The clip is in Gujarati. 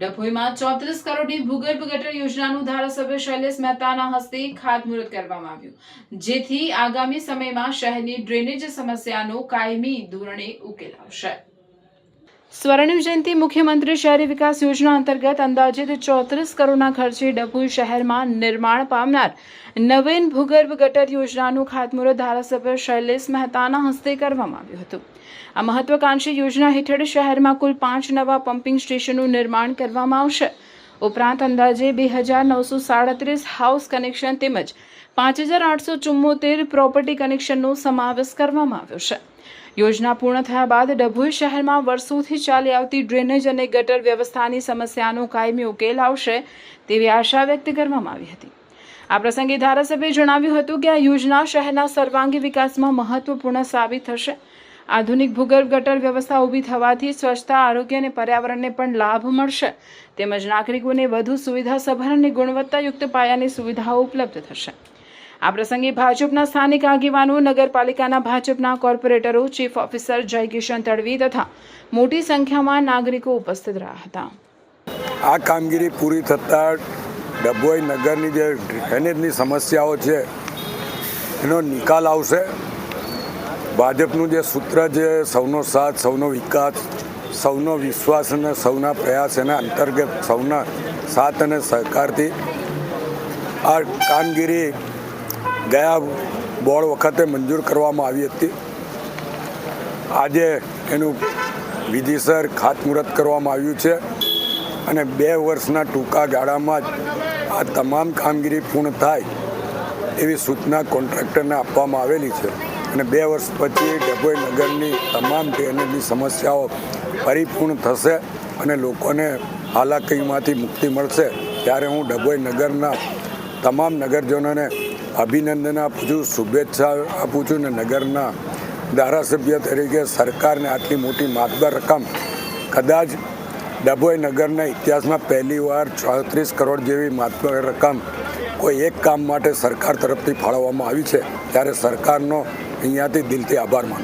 ડભોઈમાં 34 કરોડની ભૂગર્ભ ગટર યોજનાનું ધારાસભ્ય શૈલેષ મહેતાના હસ્તે ખાતમુહૂર્ત કરવામાં આવ્યું, જેથી આગામી સમયમાં શહેરની ડ્રેનેજ સમસ્યાનો કાયમી ધોરણે ઉકેલ આવશે। સ્વર્ણિમ જયંતિ મુખ્યમંત્રી શહેરી વિકાસ યોજના અંતર્ગત અંદાજિત 34 કરોડના ખર્ચે ડભોઈ શહેરમાં નિર્માણ પામનાર નવીન ભૂગર્ભ ગટર યોજનાનું ખાતમુહૂર્ત ધારાસભ્ય શૈલેષ મહેતાના હસ્તે કરવામાં આવ્યું હતું। આ મહત્વાકાંક્ષી યોજના હેઠળ શહેરમાં કુલ 5 નવા પમ્પિંગ સ્ટેશનનું નિર્માણ કરવામાં આવશે। ઉપરાંત અંદાજે 2937 હાઉસ કનેક્શન તેમજ 5874 પ્રોપર્ટી કનેક્શનનો સમાવેશ કરવામાં આવ્યો છે। યોજના પૂર્ણ થયા બાદ ડભોઈ શહેરમાં વર્ષોથી ચાલી આવતી ડ્રેનેજ અને ગટર વ્યવસ્થાની સમસ્યાનો કાયમી ઉકેલ આવશે તેવી આશા વ્યક્ત કરવામાં આવી હતી। આ પ્રસંગે ધારાસભ્યએ જણાવ્યું હતું કે આ યોજના શહેરના સર્વાંગી વિકાસમાં મહત્વપૂર્ણ સાબિત થશે। આધુનિક ભૂગર્ભ ગટર વ્યવસ્થા ઊભી થવાથી સ્વચ્છતા, આરોગ્ય અને પર્યાવરણને પણ લાભ મળશે તેમજ નાગરિકોને વધુ સુવિધાસભર અને ગુણવત્તાયુક્ત પાયાની સુવિધાઓ ઉપલબ્ધ થશે। આ પ્રસંગે ભાજપના સ્થાનિક આગેવાનો, નગરપાલિકાના ભાજપના કોર્પોરેટરો, ચીફ ઓફિસર જય કિશન તડવી તથા મોટી સંખ્યામાં નાગરિકો ઉપસ્થિત રહ્યા હતા। આ કામગીરી પૂરી થતાં ડભોઈ નગરની જે ડ્રેનેજની સમસ્યાઓ છે એનો નિકાલ આવશે। ભાજપનું જે સૂત્ર છે સૌનો સાથ, સૌનો વિકાસ, સૌનો વિશ્વાસ અને સૌના પ્રયાસ, એના અંતર્ગત સૌના સાથ અને સહકારથી આ કામગીરી ગયા બોર્ડ વખતે મંજૂર કરવામાં આવી હતી। આજે એનું વિધિસર ખાતમુહૂર્ત કરવામાં આવ્યું છે અને 2 વર્ષના ટૂંકા ગાળામાં જ આ તમામ કામગીરી પૂર્ણ થાય એવી સૂચના કોન્ટ્રાક્ટરને આપવામાં આવેલી છે અને 2 વર્ષ પછી ડભોઈ નગરની તમામ ડ્રેનેજની સમસ્યાઓ પરિપૂર્ણ થશે અને લોકોને હાલાકીમાંથી મુક્તિ મળશે। ત્યારે હું ડભોઈ નગરના તમામ નગરજનોને અભિનંદન આપું છું, શુભેચ્છા આપું છું અને નગરના ધારાસભ્ય તરીકે સરકારને આટલી મોટી માતબર રકમ કદાચ ડભોઈ નગરના ઇતિહાસમાં પહેલીવાર 34 કરોડ જેવી માતબર રકમ કોઈ એક કામ માટે સરકાર તરફથી ફાળવવામાં આવી છે, ત્યારે સરકારનો અહીંયાથી દિલથી આભાર માનું છું।